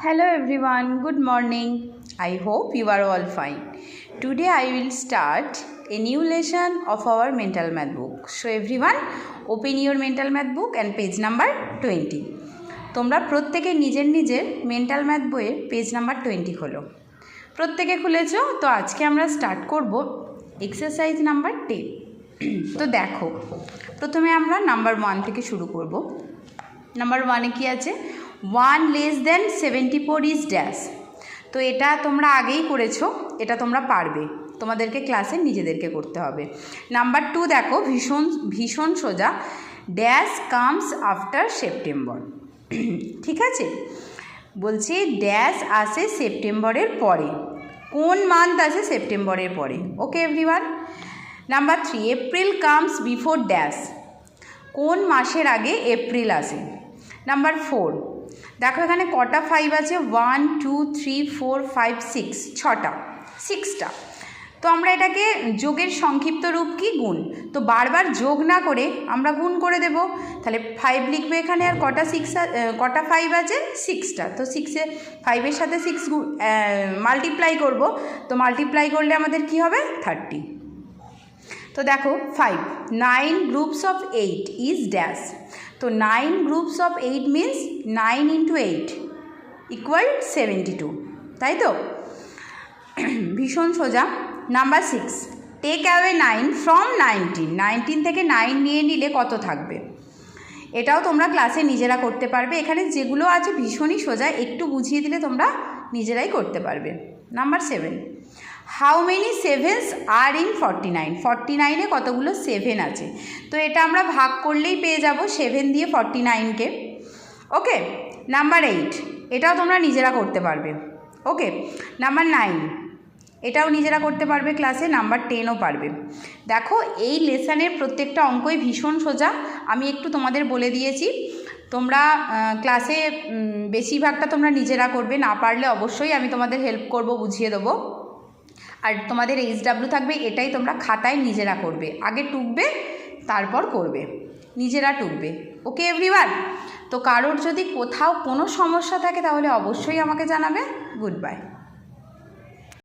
Hello everyone, good morning. I hope you are all fine. Today I will start a new lesson of our mental math book. So everyone, open your mental math book and page number 20. তোমরা প্রত্যেকে নিজের নিজের mental math বইয়ের page number 20 খোলো। প্রত্যেকে খুলেছো? তো আজকে আমরা স্টার্ট করব এক্সারসাইজ নাম্বার 10। তো দেখো, প্রথমে আমরা নাম্বার 1 থেকে শুরু করব। নাম্বার 1-এ কি আছে? 1 less than 74 is dash। তো এটা তোমরা আগেই করেছো, এটা তোমরা পারবে, তোমাদেরকে ক্লাসে নিজেদেরকে করতে হবে। নাম্বার 2 দেখো, ভীষণ সোজা, ড্যাশ কামস আফটার সেপ্টেম্বর। ঠিক আছে, বলছি ড্যাশ আসে সেপ্টেম্বরের পরে। কোন মান্থ আসে সেপ্টেম্বরের পরে? ওকে everyone. Number 3, April comes before dash. কোন মাসের আগে এপ্রিল আসে? নাম্বার 4, দেখো এখানে কটা 5 আছে? 1 2 3 4 5 6, 6টা। তো আমরা এটাকে যোগের সংক্ষিপ্ত রূপ কি? গুণ। তো বারবার যোগ না করে আমরা গুণ করে দেব। তাহলে 5 লিখবে এখানে, আর কটা 5 আছে? 6টা। তো 5-এর সাথে 6 মাল্টিপ্লাই করব। তো মাল্টিপ্লাই করলে আমাদের কি হবে? 30। তো দেখো 5, 9 গ্রুপস অফ 8 ইজ ড্যাশ। তো 9 groups of 8 means 9 into 8 equal 72, তাই তো? ভীষণ সোজা। নাম্বার 6, টেক অ্যাওয়ে 9 ফ্রম 19 থেকে 9 নিয়ে নিলে কত থাকবে? এটাও তোমরা ক্লাসে নিজেরা করতে পারবে। এখানে যেগুলো আছে ভীষণই সোজা, একটু বুঝিয়ে দিলে তোমরা নিজেরাই করতে পারবে। Number 7, how many sevens are in 49? 49-এ কতগুলো 7 আছে? তো এটা আমরা ভাগ করলেই পেয়ে যাব 7 দিয়ে 49-কে। ওকে। নাম্বার 8, এটাও তোমরা নিজেরা করতে পারবে। ওকে। নাম্বার 9, এটাও নিজেরা করতে পারবে ক্লাসে। নাম্বার 10ও পারবে। দেখো এই লেসনের প্রত্যেকটা অঙ্কই ভীষণ সোজা, আমি একটু তোমাদের বলে দিয়েছি। তোমরা ক্লাসে বেশিরভাগটা তোমরা নিজেরা করবে, না পারলে অবশ্যই আমি তোমাদের হেল্প করব, বুঝিয়ে দেবো। আর তোমাদের HW থাকবে, এটাই তোমরা খাতায় নিজেরা করবে, আগে টুকবে তারপর করবে, নিজেরা টুকবে। ওকে এভরিওয়ান। তো কারোর যদি কোথাও কোনো সমস্যা থাকে তাহলে অবশ্যই আমাকে জানাবে। Good bye.